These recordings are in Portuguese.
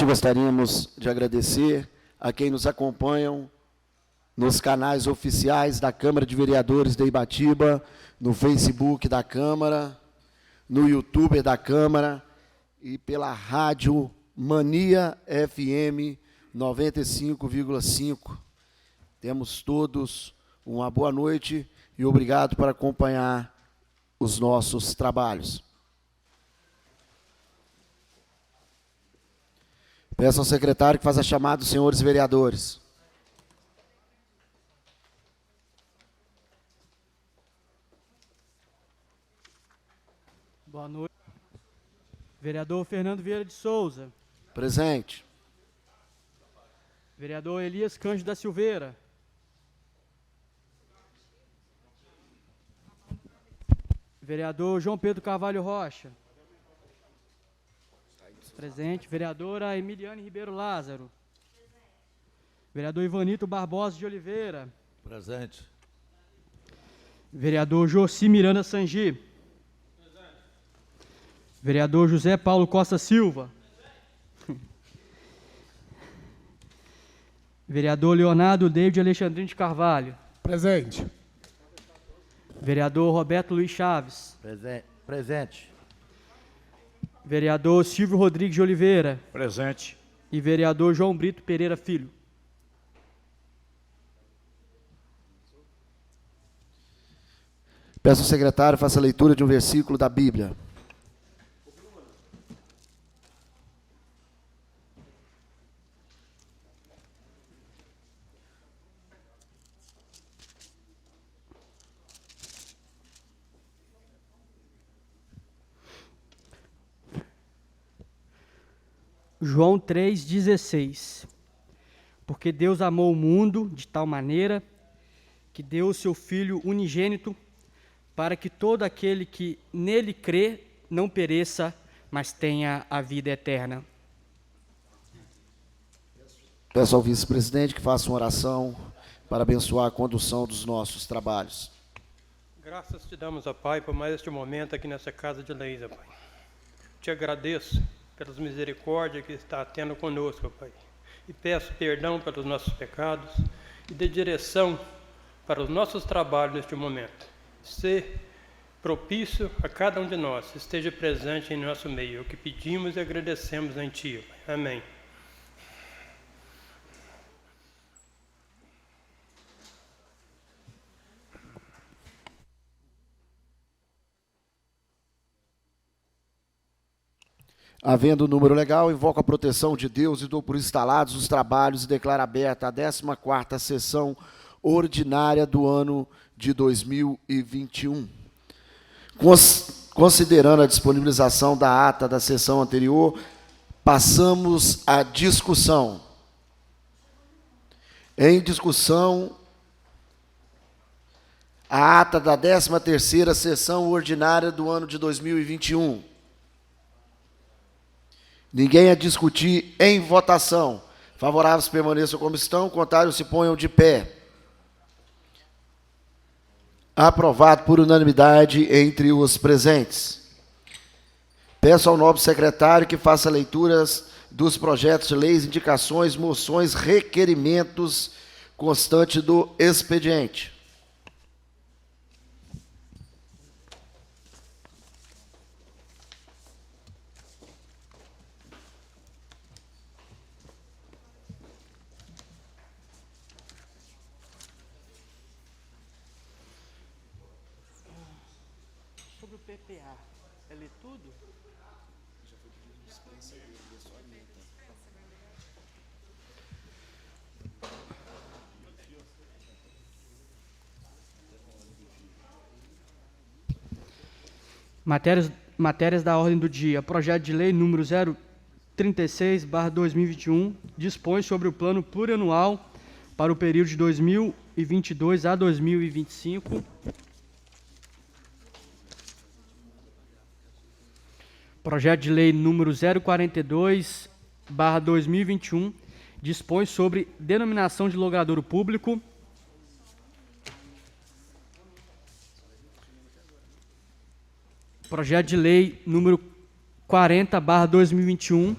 gostaríamos de agradecer a quem nos acompanham nos canais oficiais da Câmara de Vereadores de Ibatiba, no Facebook da Câmara, no YouTube da Câmara e pela Rádio Mania FM 95,5. Temos todos uma boa noite e obrigado por acompanhar os nossos trabalhos. Peço ao secretário que faça a chamada dos senhores vereadores. Boa noite. Vereador Fernando Vieira de Souza. Presente. Vereador Elias Cândido da Silveira. Vereador João Pedro Carvalho Rocha. Presente. Vereadora Emiliane Ribeiro Lázaro. Vereador Ivanito Barbosa de Oliveira. Presente. Vereador Joci Miranda Sangi. Presente. Vereador José Paulo Costa Silva. Vereador Leonardo David Alexandrino de Carvalho. Presente. Vereador Roberto Luiz Chaves. Presente. Vereador Silvio Rodrigues de Oliveira. Presente. E vereador João Brito Pereira Filho. Peço ao secretário que faça a leitura de um versículo da Bíblia. João 3,16. Porque Deus amou o mundo de tal maneira que deu o seu Filho unigênito para que todo aquele que nele crê não pereça, mas tenha a vida eterna. Peço ao vice-presidente que faça uma oração para abençoar a condução dos nossos trabalhos. Graças te damos, ó Pai, por mais este momento aqui nessa casa de leis, ó Pai. Te agradeço pelas misericórdias que está tendo conosco, ó Pai. E peço perdão pelos nossos pecados e dê direção para os nossos trabalhos neste momento. Ser propício a cada um de nós, esteja presente em nosso meio. É o que pedimos e agradecemos em Ti, ó Pai. Amém. Havendo o número legal, invoco a proteção de Deus e dou por instalados os trabalhos e declaro aberta a 14ª sessão ordinária do ano de 2021. Considerando a disponibilização da ata da sessão anterior, passamos à discussão. Em discussão, a ata da 13ª sessão ordinária do ano de 2021. Ninguém a discutir, em votação. Favoráveis permaneçam como estão, contrários se ponham de pé. Aprovado por unanimidade entre os presentes. Peço ao nobre secretário que faça leituras dos projetos de leis, indicações, moções, requerimentos, constante do expediente. Sobre o PPA, é ler tudo? Matérias da ordem do dia. Projeto de lei número 036/2021 dispõe sobre o plano plurianual para o período de 2022 a 2025. Projeto de lei número 042/2021 dispõe sobre denominação de logradouro público. Projeto de lei número 40/2021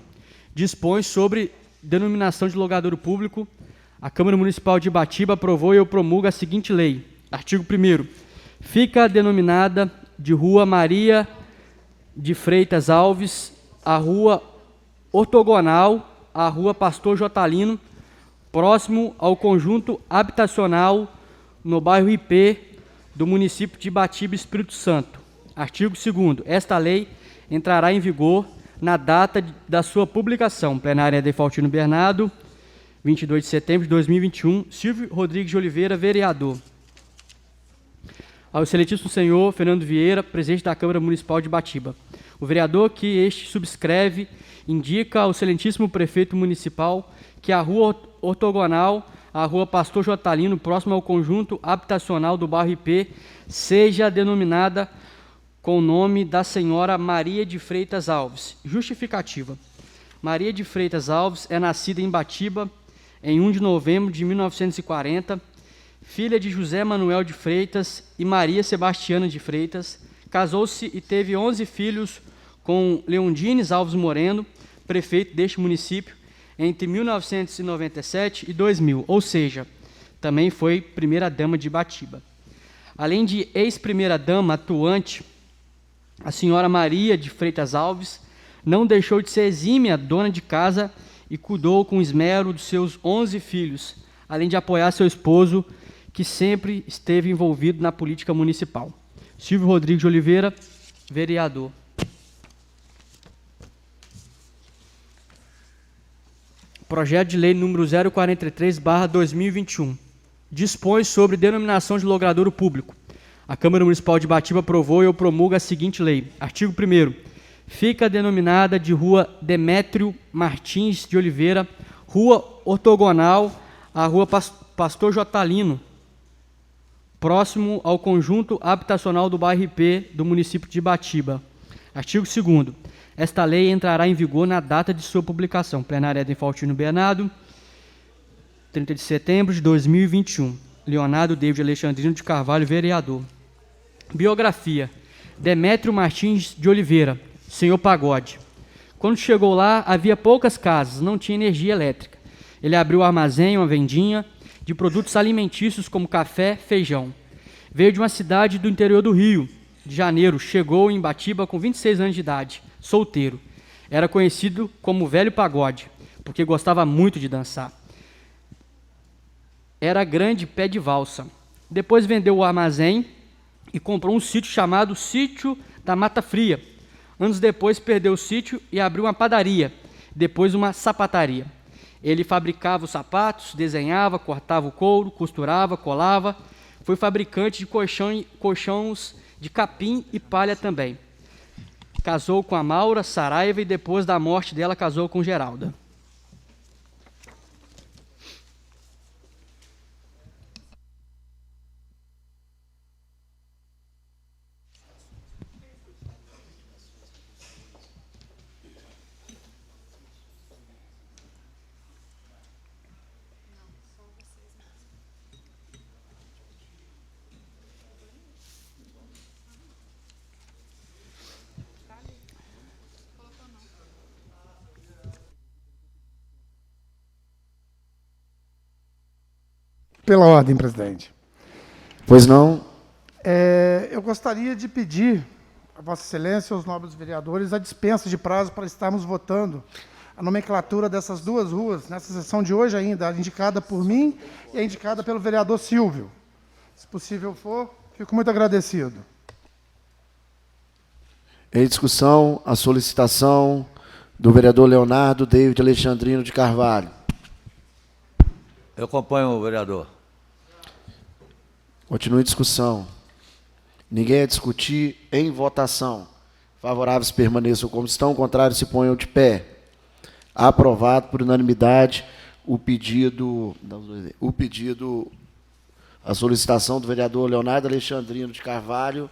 dispõe sobre denominação de logradouro público. A Câmara Municipal de Ibatiba aprovou e promulga a seguinte lei. Artigo 1º. Fica denominada de Rua Maria de Freitas Alves, a Rua Ortogonal, a Rua Pastor Jotalino, próximo ao conjunto habitacional no bairro IP do município de Ibatiba, Espírito Santo. Artigo 2º. Esta lei entrará em vigor na data da sua publicação. Plenária de Faustino Bernardo, 22 de setembro de 2021. Silvio Rodrigues de Oliveira, vereador. Ao excelentíssimo senhor Fernando Vieira, presidente da Câmara Municipal de Ibatiba. O vereador que este subscreve indica ao excelentíssimo prefeito municipal que a Rua Ortogonal, a Rua Pastor Jotalino, próximo ao conjunto habitacional do bairro IP, seja denominada com o nome da senhora Maria de Freitas Alves. Justificativa. Maria de Freitas Alves é nascida em Ibatiba em 1 de novembro de 1940, filha de José Manuel de Freitas e Maria Sebastiana de Freitas. Casou-se e teve 11 filhos com Leondines Alves Moreno, prefeito deste município, entre 1997 e 2000, ou seja, também foi primeira-dama de Ibatiba. Além de ex-primeira-dama atuante, a senhora Maria de Freitas Alves não deixou de ser exímia dona de casa e cuidou com esmero dos seus 11 filhos, além de apoiar seu esposo, que sempre esteve envolvido na política municipal. Silvio Rodrigues de Oliveira, vereador. Projeto de lei número 043/2021. Dispõe sobre denominação de logradouro público. A Câmara Municipal de Ibatiba aprovou e promulga a seguinte lei. Artigo 1º. Fica denominada de Rua Demétrio Martins de Oliveira, Rua Ortogonal, a Rua Pastor Jotalino, próximo ao conjunto habitacional do bairro IP do município de Ibatiba. Artigo 2º. Esta lei entrará em vigor na data de sua publicação. Plenária de Faustino Bernardo, 30 de setembro de 2021. Leonardo David Alexandrino de Carvalho, vereador. Biografia. Demétrio Martins de Oliveira, senhor Pagode. Quando chegou lá, havia poucas casas, não tinha energia elétrica. Ele abriu um armazém, uma vendinha de produtos alimentícios como café, feijão. Veio de uma cidade do interior do Rio de Janeiro, chegou em Ibatiba com 26 anos de idade, solteiro. Era conhecido como Velho Pagode, porque gostava muito de dançar. Era grande pé de valsa. Depois vendeu o armazém e comprou um sítio chamado Sítio da Mata Fria. Anos depois perdeu o sítio e abriu uma padaria, depois uma sapataria. Ele fabricava os sapatos, desenhava, cortava o couro, costurava, colava. Foi fabricante de colchões de capim e palha também. Casou com a Maura Saraiva e depois da morte dela casou com Geralda. Pela ordem, presidente. Pois não? Eu gostaria de pedir a Vossa Excelência e aos nobres vereadores a dispensa de prazo para estarmos votando a nomenclatura dessas duas ruas, nessa sessão de hoje ainda, a indicada por mim e a indicada pelo vereador Silvio. Se possível for, fico muito agradecido. Em discussão, a solicitação do vereador Leonardo David Alexandrino de Carvalho. Eu acompanho o vereador. Continua em discussão. Ninguém a discutir, em votação. Favoráveis permaneçam como estão, contrários se ponham de pé. Aprovado por unanimidade a solicitação do vereador Leonardo Alexandrino de Carvalho,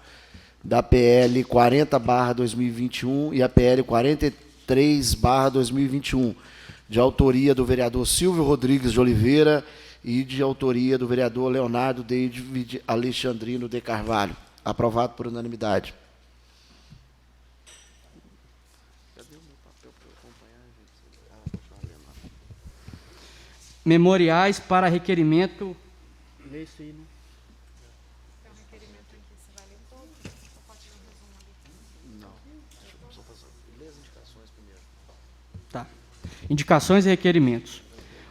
da PL 40/2021 e a PL 43/2021, de autoria do vereador Silvio Rodrigues de Oliveira e de autoria do vereador Leonardo David Alexandrino de Carvalho. Aprovado por unanimidade. Cadê o meu papel para acompanhar, gente? Memoriais para requerimento. Lê isso aí, né? Tá. Indicações e requerimentos.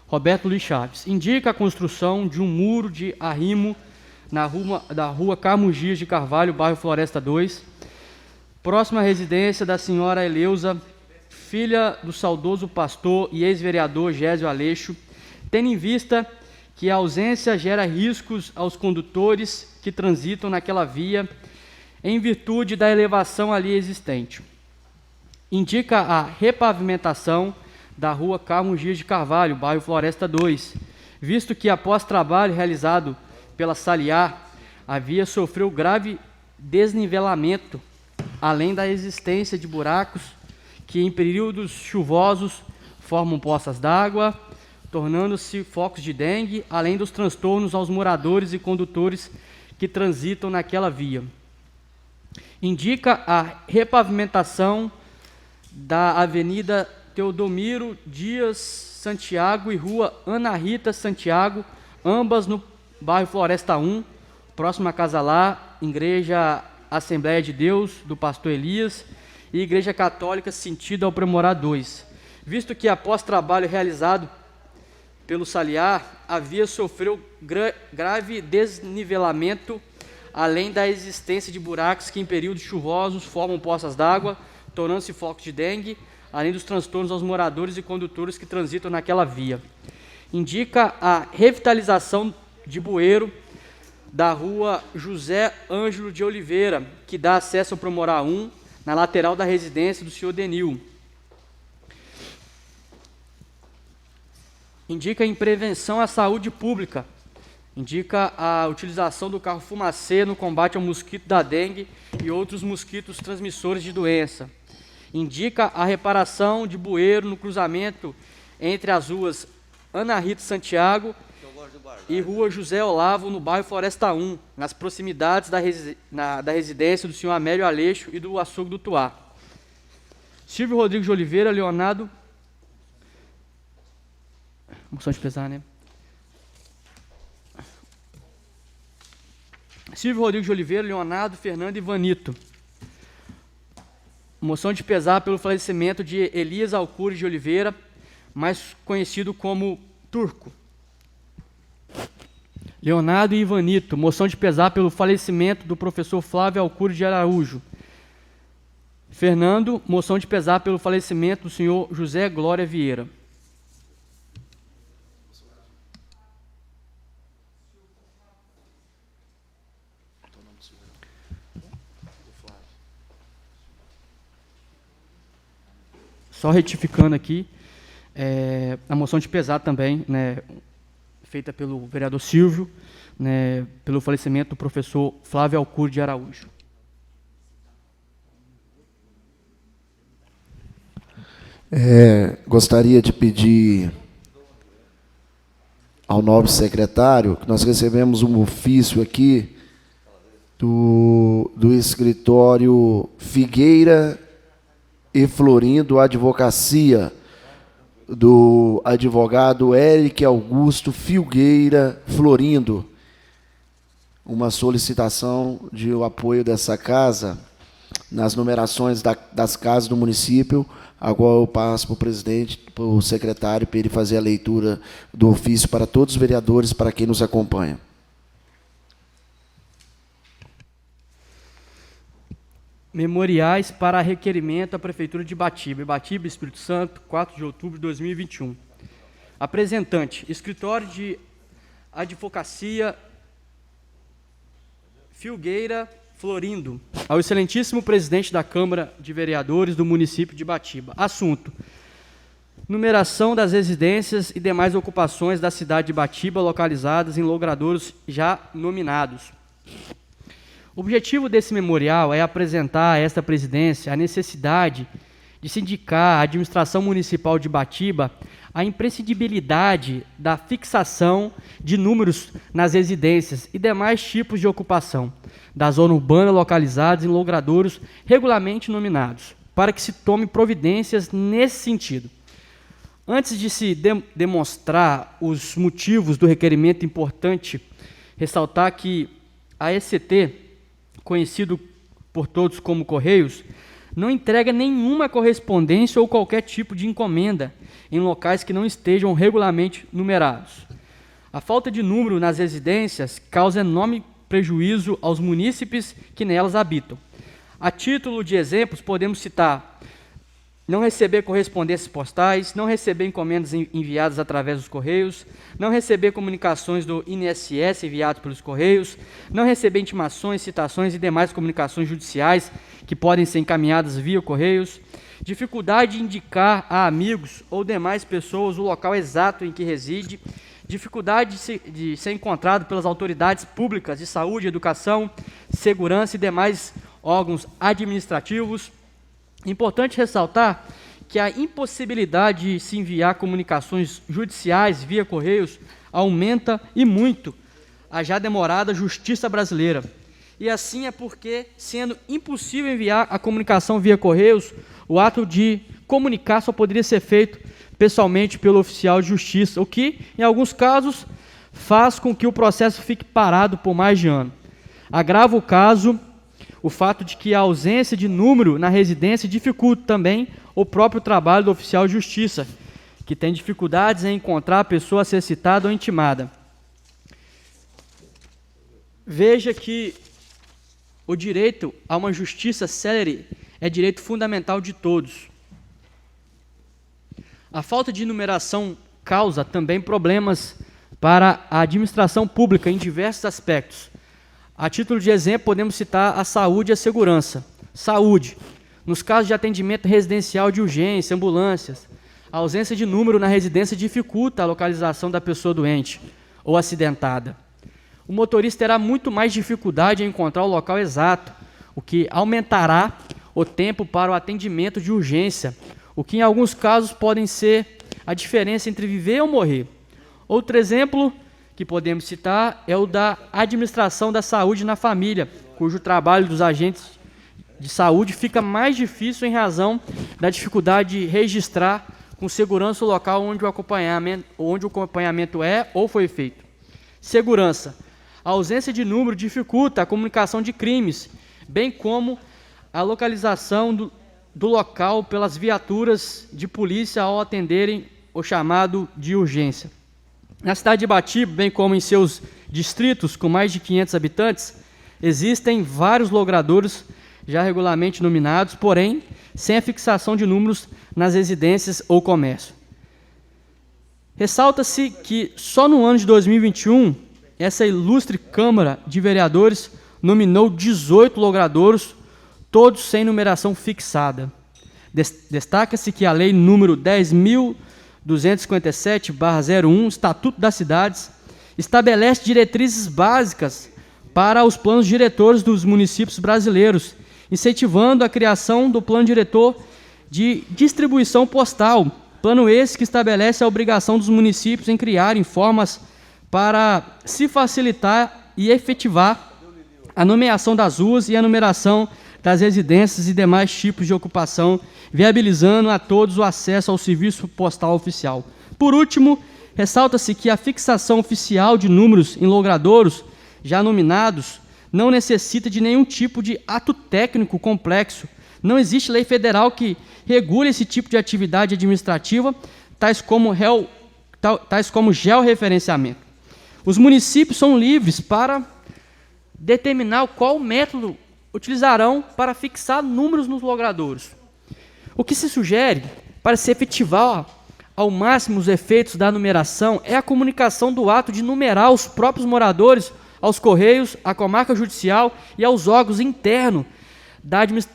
Roberto Luiz Chaves. Indica a construção de um muro de arrimo da rua Carmo Dias de Carvalho, bairro Floresta 2, próxima à residência da senhora Eleusa, filha do saudoso pastor e ex-vereador Gésio Aleixo, tendo em vista que a ausência gera riscos aos condutores que transitam naquela via em virtude da elevação ali existente. Indica a repavimentação da rua Carmo Dias de Carvalho, bairro Floresta 2, visto que após trabalho realizado pela Saliar, a via sofreu grave desnivelamento, além da existência de buracos que em períodos chuvosos formam poças d'água, tornando-se focos de dengue, além dos transtornos aos moradores e condutores que transitam naquela via. Indica a repavimentação da Avenida Teodomiro Dias Santiago e Rua Ana Rita Santiago, ambas no bairro Floresta 1, próximo à Casa Lá, Igreja Assembleia de Deus, do pastor Elias, e Igreja Católica sentido ao Aprimorar 2, visto que após trabalho realizado pelo Saliar, a via sofreu grave desnivelamento, além da existência de buracos que em períodos chuvosos formam poças d'água, tornando-se focos de dengue, além dos transtornos aos moradores e condutores que transitam naquela via. Indica a revitalização de bueiro da rua José Ângelo de Oliveira, que dá acesso ao Promorá 1, na lateral da residência do senhor Denil. Indica em prevenção à saúde pública. Indica a utilização do carro fumacê no combate ao mosquito da dengue e outros mosquitos transmissores de doença. Indica a reparação de bueiro no cruzamento entre as ruas Ana Rita Santiago e Rua José Olavo, no bairro Floresta 1, nas proximidades da residência do senhor Amélio Aleixo e do açougue do Tuá. Silvio Rodrigues de Oliveira, Leonardo... Moção de pesar, né? Silvio Rodrigues de Oliveira, Leonardo, Fernando e Vanito. Moção de pesar pelo falecimento de Elias Alcures de Oliveira, mais conhecido como Turco. Leonardo e Ivanito. Moção de pesar pelo falecimento do professor Flávio Alcures de Araújo. Fernando. Moção de pesar pelo falecimento do senhor José Glória Vieira. Só retificando aqui, a moção de pesar também, né, feita pelo vereador Silvio, né, pelo falecimento do professor Flávio Alcures de Araújo. Gostaria de pedir ao nobre secretário que nós recebemos um ofício aqui do escritório Figueira e Florindo Advocacia, do advogado Eric Augusto Filgueira Florindo, uma solicitação de apoio dessa casa nas numerações das casas do município. Agora eu passo para o presidente, para o secretário, para ele fazer a leitura do ofício para todos os vereadores, para quem nos acompanha. Memoriais para requerimento à Prefeitura de Ibatiba. Ibatiba, Espírito Santo, 4 de outubro de 2021. Apresentante, Escritório de Advocacia Filgueira Florindo. Ao excelentíssimo presidente da Câmara de Vereadores do município de Ibatiba. Assunto: numeração das residências e demais ocupações da cidade de Ibatiba localizadas em logradouros já nominados. O objetivo desse memorial é apresentar a esta presidência a necessidade de se indicar à administração municipal de Ibatiba a imprescindibilidade da fixação de números nas residências e demais tipos de ocupação da zona urbana localizados em logradouros regularmente nominados, para que se tome providências nesse sentido. Antes de se demonstrar os motivos do requerimento, é importante ressaltar que a ECT, conhecido por todos como Correios, não entrega nenhuma correspondência ou qualquer tipo de encomenda em locais que não estejam regularmente numerados. A falta de número nas residências causa enorme prejuízo aos munícipes que nelas habitam. A título de exemplos, podemos citar: não receber correspondências postais, não receber encomendas enviadas através dos Correios, não receber comunicações do INSS enviadas pelos Correios, não receber intimações, citações e demais comunicações judiciais que podem ser encaminhadas via Correios, dificuldade de indicar a amigos ou demais pessoas o local exato em que reside, dificuldade de ser encontrado pelas autoridades públicas de saúde, educação, segurança e demais órgãos administrativos. Importante ressaltar que a impossibilidade de se enviar comunicações judiciais via Correios aumenta e muito a já demorada justiça brasileira. E assim é porque, sendo impossível enviar a comunicação via Correios, o ato de comunicar só poderia ser feito pessoalmente pelo oficial de justiça, o que, em alguns casos, faz com que o processo fique parado por mais de ano. Agrava o caso o fato de que a ausência de número na residência dificulta também o próprio trabalho do oficial de justiça, que tem dificuldades em encontrar a pessoa a ser citada ou intimada. Veja que o direito a uma justiça célere é direito fundamental de todos. A falta de numeração causa também problemas para a administração pública em diversos aspectos. A título de exemplo, podemos citar a saúde e a segurança. Saúde. Nos casos de atendimento residencial de urgência, ambulâncias, a ausência de número na residência dificulta a localização da pessoa doente ou acidentada. O motorista terá muito mais dificuldade em encontrar o local exato, o que aumentará o tempo para o atendimento de urgência, o que em alguns casos podem ser a diferença entre viver ou morrer. Outro exemplo que podemos citar é o da administração da saúde na família, cujo trabalho dos agentes de saúde fica mais difícil em razão da dificuldade de registrar com segurança o local onde o acompanhamento é ou foi feito. Segurança. A ausência de número dificulta a comunicação de crimes, bem como a localização do local pelas viaturas de polícia ao atenderem o chamado de urgência. Na cidade de Ibatiba, bem como em seus distritos com mais de 500 habitantes, existem vários logradouros já regularmente nominados, porém, sem a fixação de números nas residências ou comércio. Ressalta-se que só no ano de 2021, essa ilustre Câmara de Vereadores nominou 18 logradouros, todos sem numeração fixada. Destaca-se que a lei número 10.257/01, Estatuto das Cidades, estabelece diretrizes básicas para os planos diretores dos municípios brasileiros, incentivando a criação do plano diretor de distribuição postal, plano esse que estabelece a obrigação dos municípios em criarem formas para se facilitar e efetivar a nomeação das ruas e a numeração das residências e demais tipos de ocupação, viabilizando a todos o acesso ao serviço postal oficial. Por último, ressalta-se que a fixação oficial de números em logradouros já nominados não necessita de nenhum tipo de ato técnico complexo. Não existe lei federal que regule esse tipo de atividade administrativa, tais como georreferenciamento. Os municípios são livres para determinar qual método utilizarão para fixar números nos logradouros. O que se sugere para se efetivar ao máximo os efeitos da numeração é a comunicação do ato de numerar os próprios moradores aos Correios, à comarca judicial e aos órgãos internos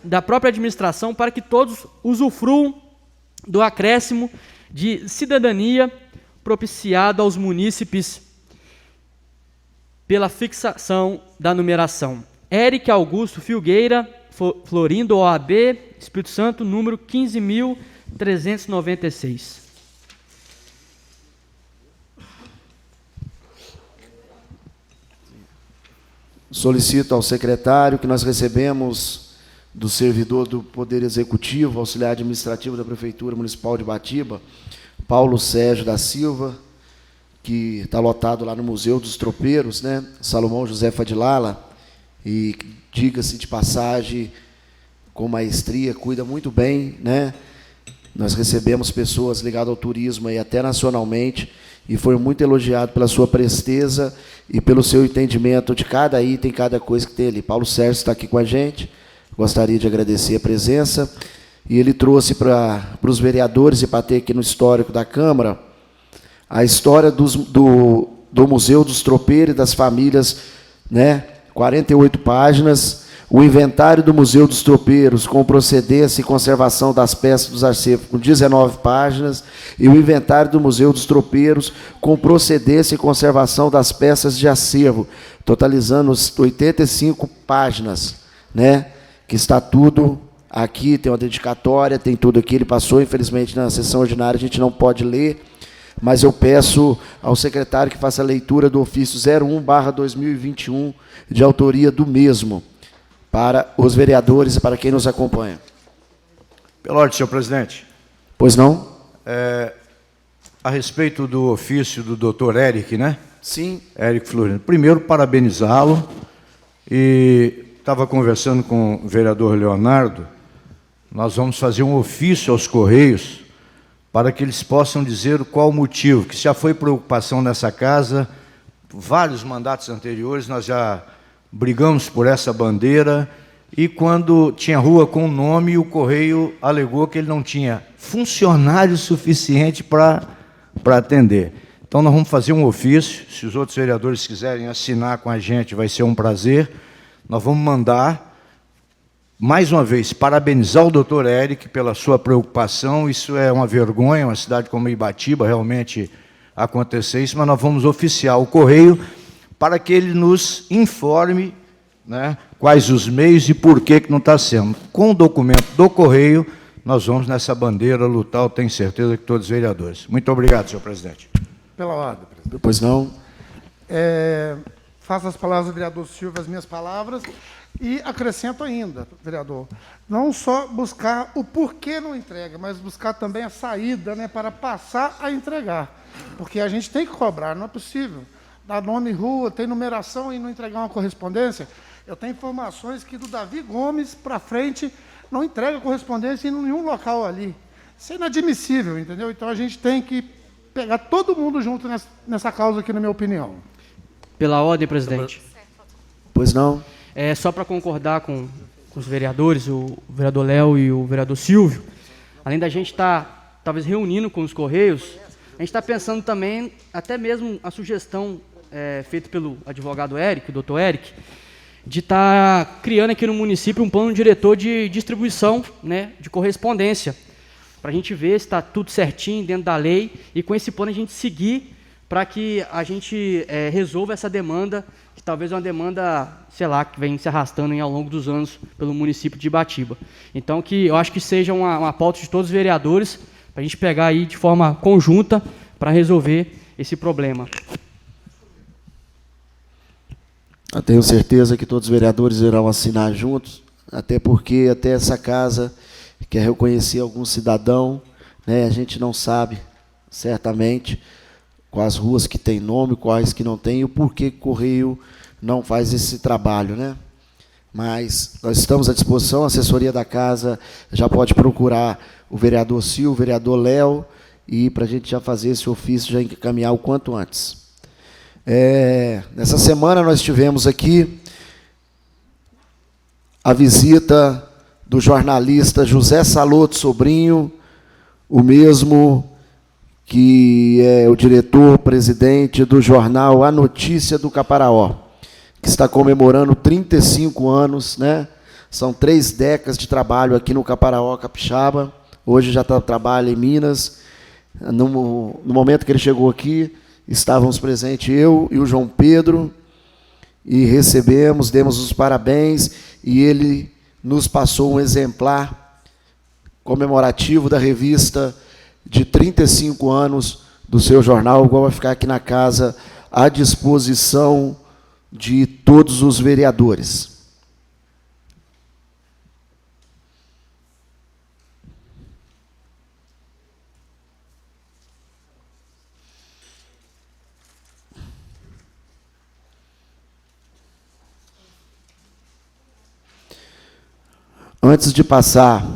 da própria administração, para que todos usufruam do acréscimo de cidadania propiciado aos munícipes pela fixação da numeração. Eric Augusto Filgueira, Florindo, OAB, Espírito Santo, número 15.396. Solicito ao secretário que nós recebemos do servidor do Poder Executivo, auxiliar administrativo da Prefeitura Municipal de Ibatiba, Paulo Sérgio da Silva, que está lotado lá no Museu dos Tropeiros, né? Salomão José Fadilala, e diga-se de passagem, com maestria, cuida muito bem, né? Nós recebemos pessoas ligadas ao turismo aí até nacionalmente, e foi muito elogiado pela sua presteza e pelo seu entendimento de cada item, cada coisa que tem ali. Paulo Sérgio está aqui com a gente, gostaria de agradecer a presença, e ele trouxe para os vereadores, e para ter aqui no histórico da Câmara, a história do Museu dos Tropeiros e das Famílias, né? 48 páginas, o inventário do Museu dos Tropeiros, com procedência e conservação das peças dos acervos, com 19 páginas, e o inventário do Museu dos Tropeiros, com procedência e conservação das peças de acervo, totalizando 85 páginas, né? Que está tudo aqui, tem uma dedicatória, tem tudo aqui, ele passou, infelizmente, na sessão ordinária, a gente não pode ler, mas eu peço ao secretário que faça a leitura do ofício 01/2021, de autoria do mesmo, para os vereadores e para quem nos acompanha. Pela ordem, senhor presidente. Pois não? A respeito do ofício do doutor Eric, né? Sim. Eric Floriano. Primeiro, parabenizá-lo. E estava conversando com o vereador Leonardo, nós vamos fazer um ofício aos Correios para que eles possam dizer qual o motivo, que já foi preocupação nessa casa, vários mandatos anteriores, nós já brigamos por essa bandeira, e quando tinha rua com nome, o Correio alegou que ele não tinha funcionário suficiente para atender. Então, nós vamos fazer um ofício, se os outros vereadores quiserem assinar com a gente, vai ser um prazer. Nós vamos mandar, mais uma vez, parabenizar o doutor Eric pela sua preocupação. Isso é uma vergonha, uma cidade como Ibatiba, realmente acontecer isso, mas nós vamos oficiar o Correio para que ele nos informe, né, quais os meios e por que não está sendo. Com o documento do Correio, nós vamos nessa bandeira lutar, eu tenho certeza que todos os vereadores. Muito obrigado, senhor presidente. Pela ordem, presidente. Pois não? Faço as palavras do vereador Silva as minhas palavras e acrescento ainda, vereador, não só buscar o porquê não entrega, mas buscar também a saída, né, para passar a entregar. Porque a gente tem que cobrar, não é possível. Dar nome em rua, tem numeração e não entregar uma correspondência. Eu tenho informações que do Davi Gomes para frente não entrega correspondência em nenhum local ali. Isso é inadmissível, entendeu? Então a gente tem que pegar todo mundo junto nessa causa aqui, na minha opinião. Pela ordem, presidente. Pois não? Só para concordar com os vereadores, o vereador Léo e o vereador Silvio, além da gente estar, talvez, reunindo com os Correios, a gente está pensando também, até mesmo a sugestão feita pelo advogado Eric, o doutor Eric, de estar criando aqui no município um plano diretor de distribuição, né, de correspondência, para a gente ver se está tudo certinho dentro da lei, e com esse plano a gente seguir para que a gente resolva essa demanda, que talvez é uma demanda, sei lá, que vem se arrastando ao longo dos anos pelo município de Ibatiba. Então, que eu acho que seja uma pauta de todos os vereadores, para a gente pegar aí de forma conjunta para resolver esse problema. Eu tenho certeza que todos os vereadores irão assinar juntos, até porque até essa casa quer reconhecer algum cidadão, né? A gente não sabe, certamente, quais ruas que tem nome, quais que não tem, e o porquê que o Correio não faz esse trabalho, né? Mas nós estamos à disposição, a assessoria da casa já pode procurar o vereador Silvio, o vereador Léo, e para a gente já fazer esse ofício, já encaminhar o quanto antes. Nessa semana nós tivemos aqui a visita do jornalista José Saloto Sobrinho, o mesmo que é o diretor-presidente do jornal A Notícia do Caparaó, que está comemorando 35 anos, né? São 3 décadas de trabalho aqui no Caparaó, Capixaba. Hoje já trabalha em Minas. No momento que ele chegou aqui, estávamos presentes eu e o João Pedro, e recebemos, demos os parabéns, e ele nos passou um exemplar comemorativo da revista de 35 anos do seu jornal, igual vai ficar aqui na casa à disposição de todos os vereadores. Antes de passar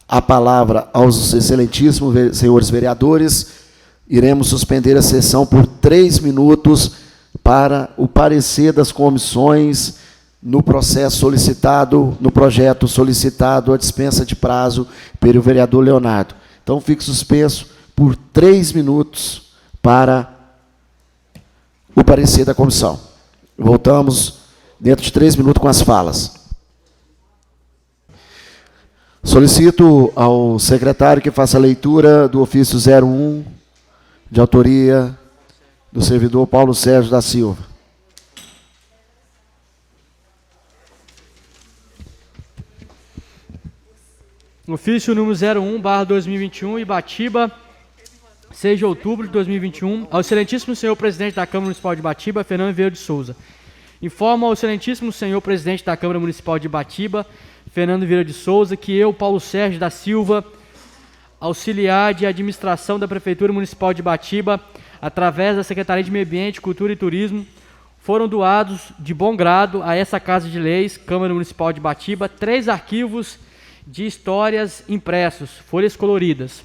a palavra aos excelentíssimos senhores vereadores, iremos suspender a sessão por 3 minutos para o parecer das comissões no processo solicitado, no projeto solicitado a dispensa de prazo pelo vereador Leonardo. Então, fique suspenso por 3 minutos para o parecer da comissão. Voltamos dentro de 3 minutos com as falas. Solicito ao secretário que faça a leitura do ofício 01, de autoria do servidor Paulo Sérgio da Silva. Ofício número 01/2021, Ibatiba, 6 de outubro de 2021, ao excelentíssimo senhor presidente da Câmara Municipal de Ibatiba, Fernando Vieira de Souza. Informo ao excelentíssimo senhor presidente da Câmara Municipal de Ibatiba, Fernando Vieira de Souza, que eu, Paulo Sérgio da Silva, auxiliar de administração da Prefeitura Municipal de Ibatiba, através da Secretaria de Meio Ambiente, Cultura e Turismo, foram doados de bom grado a essa Casa de Leis, Câmara Municipal de Ibatiba, 3 arquivos de histórias impressos, folhas coloridas.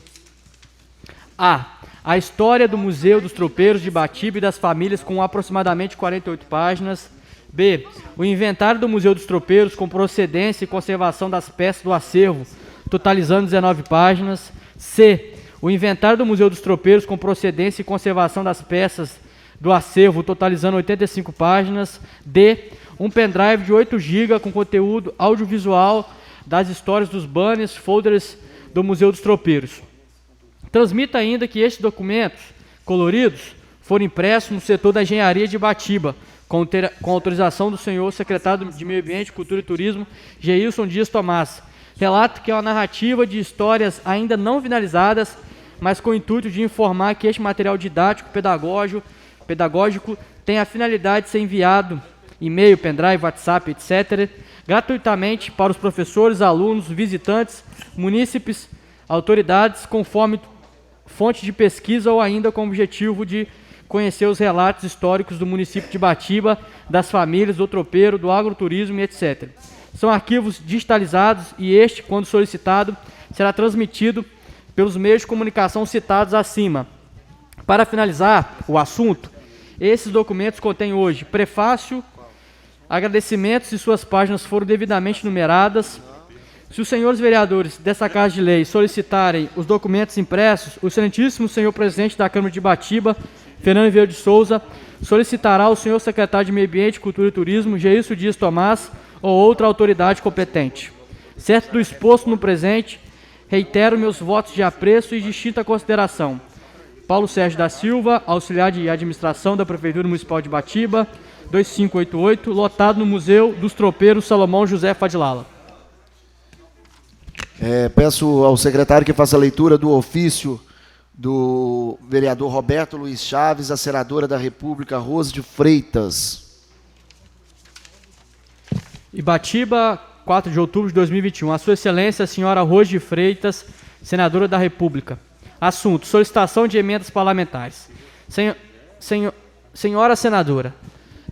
A história do Museu dos Tropeiros de Ibatiba e das famílias, com aproximadamente 48 páginas. B. O inventário do Museu dos Tropeiros, com procedência e conservação das peças do acervo, totalizando 19 páginas. C. O inventário do Museu dos Tropeiros, com procedência e conservação das peças do acervo, totalizando 85 páginas. D. Um pendrive de 8 GB com conteúdo audiovisual das histórias dos banners, folders do Museu dos Tropeiros. Transmita ainda que estes documentos coloridos foram impressos no setor da engenharia de Ibatiba, com autorização do senhor secretário de Meio Ambiente, Cultura e Turismo, Geilson Dias Tomás. Relato que é uma narrativa de histórias ainda não finalizadas, mas com o intuito de informar que este material didático, pedagógico tem a finalidade de ser enviado, e-mail, pendrive, WhatsApp, etc., gratuitamente para os professores, alunos, visitantes, munícipes, autoridades, conforme fonte de pesquisa ou ainda com o objetivo de conhecer os relatos históricos do município de Ibatiba, das famílias, do tropeiro, do agroturismo e etc. São arquivos digitalizados e este, quando solicitado, será transmitido pelos meios de comunicação citados acima. Para finalizar o assunto, esses documentos contêm hoje prefácio, agradecimentos e suas páginas foram devidamente numeradas. Se os senhores vereadores dessa Casa de Lei solicitarem os documentos impressos, o excelentíssimo senhor presidente da Câmara de Ibatiba, Fernando Vieira de Souza, solicitará ao senhor secretário de Meio Ambiente, Cultura e Turismo, Geilson Dias Tomás, ou outra autoridade competente. Certo do exposto no presente, reitero meus votos de apreço e distinta consideração. Paulo Sérgio da Silva, auxiliar de administração da Prefeitura Municipal de Ibatiba, 2588, lotado no Museu dos Tropeiros Salomão José Fadilala. Peço ao secretário que faça a leitura do ofício do vereador Roberto Luiz Chaves, a senadora da República, Rose de Freitas. Ibatiba, 4 de outubro de 2021. A sua excelência, a senhora Rose de Freitas, senadora da República. Assunto: solicitação de emendas parlamentares. Senhora senadora,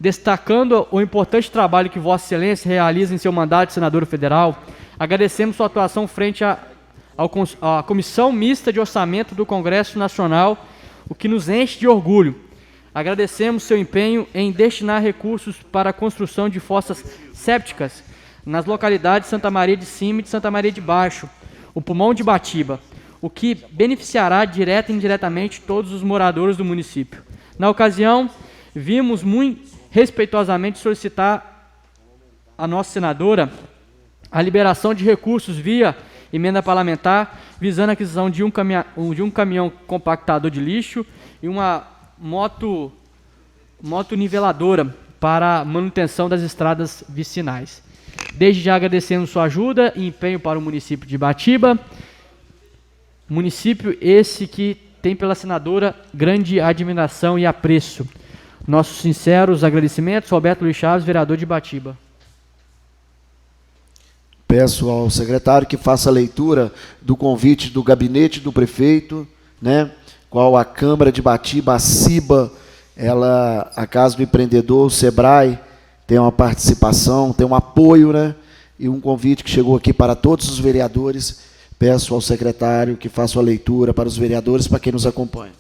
destacando o importante trabalho que Vossa Excelência realiza em seu mandato de senadora federal, agradecemos sua atuação frente à Comissão Mista de Orçamento do Congresso Nacional, o que nos enche de orgulho. Agradecemos seu empenho em destinar recursos para a construção de fossas sépticas nas localidades de Santa Maria de Cima e de Santa Maria de Baixo, o pulmão de Ibatiba, o que beneficiará direta e indiretamente todos os moradores do município. Na ocasião, vimos muito respeitosamente solicitar à nossa senadora a liberação de recursos via emenda parlamentar, visando a aquisição de um caminhão compactador de lixo e uma moto niveladora para a manutenção das estradas vicinais. Desde já agradecemos sua ajuda e empenho para o município de Ibatiba, município esse que tem pela senadora grande admiração e apreço. Nossos sinceros agradecimentos, Roberto Luiz Chaves, vereador de Ibatiba. Peço ao secretário que faça a leitura do convite do gabinete do prefeito, né, qual a Câmara de Ibatiba, a CIBA, a Casa do Empreendedor, o SEBRAE, tem uma participação, tem um apoio, né, e um convite que chegou aqui para todos os vereadores. Peço ao secretário que faça a leitura para os vereadores, para quem nos acompanha.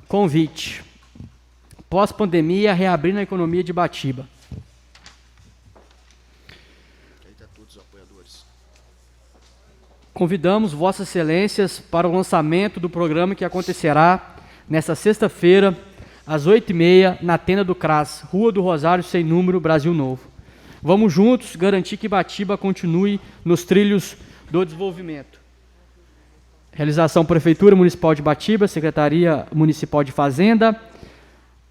Convite. Pós-pandemia, reabrindo a economia de Ibatiba. Convidamos Vossas Excelências para o lançamento do programa que acontecerá nesta sexta-feira, às 8h30, na tenda do CRAS, Rua do Rosário Sem Número, Brasil Novo. Vamos juntos garantir que Ibatiba continue nos trilhos do desenvolvimento. Realização Prefeitura Municipal de Ibatiba, Secretaria Municipal de Fazenda,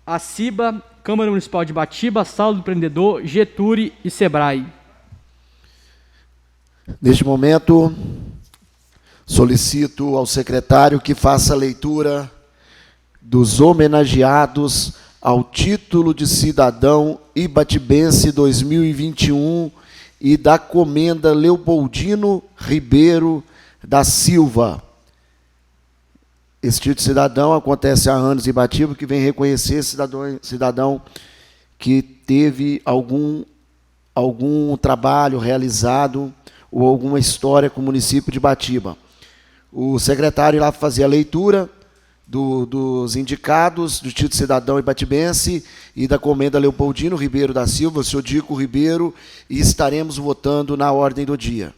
a CIBA, Câmara Municipal de Ibatiba, Sala do Empreendedor, Getúri e Sebrae. Neste momento, solicito ao secretário que faça a leitura dos homenageados ao título de cidadão ibatibense 2021 e da Comenda Leopoldino Ribeiro da Silva. Esse título de cidadão acontece há anos em Ibatiba, que vem reconhecer cidadão que teve algum trabalho realizado ou alguma história com o município de Ibatiba. O secretário irá fazer a leitura dos indicados do título de cidadão ibatibense e da Comenda Leopoldino Ribeiro da Silva, o senhor Dico Ribeiro, e estaremos votando na ordem do dia.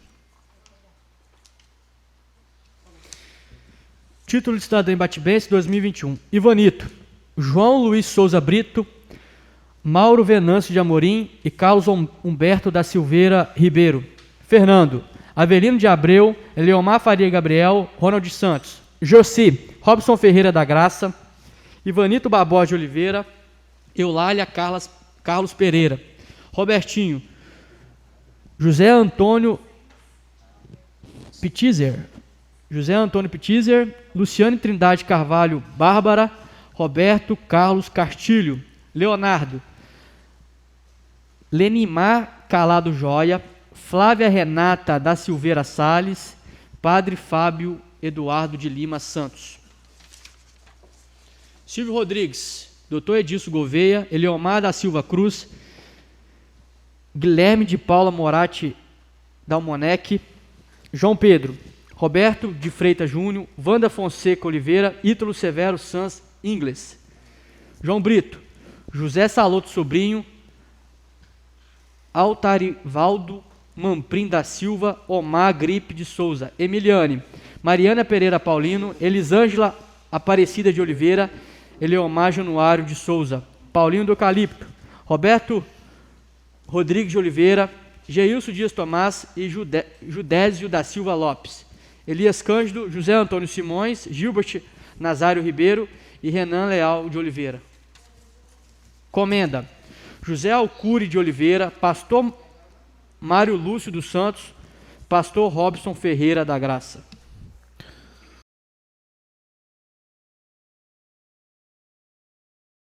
Título de cidadão ibatibense 2021. Ivanito, João Luiz Souza Brito, Mauro Venâncio de Amorim e Carlos Humberto da Silveira Ribeiro. Fernando, Avelino de Abreu, Leomar Faria Gabriel, Ronald Santos. Josi, Robson Ferreira da Graça, Ivanito Barbosa de Oliveira, Eulália Carlos Pereira. Robertinho, José Antônio Pittizer, Luciane Trindade Carvalho Bárbara, Roberto Carlos Castilho. Leonardo, Lenimar Calado Joia, Flávia Renata da Silveira Salles, Padre Fábio Eduardo de Lima Santos. Silvio Rodrigues, Dr. Edilson Gouveia, Eliomar da Silva Cruz, Guilherme de Paula Moratti Dalmonec, João Pedro, Roberto de Freitas Júnior, Wanda Fonseca Oliveira, Ítalo Severo Sanz Ingles. João Brito, José Saloto Sobrinho, Altarivaldo Mamprim da Silva, Omar Gripe de Souza. Emiliane, Mariana Pereira Paulino, Elisângela Aparecida de Oliveira, Eleomar Januário de Souza. Paulinho do Eucalipto, Roberto Rodrigues de Oliveira, Geilson Dias Tomás e Judésio da Silva Lopes. Elias Cândido, José Antônio Simões, Gilbert Nazário Ribeiro e Renan Leal de Oliveira. Comenda, José Alcure de Oliveira, Pastor Mário Lúcio dos Santos, Pastor Robson Ferreira da Graça.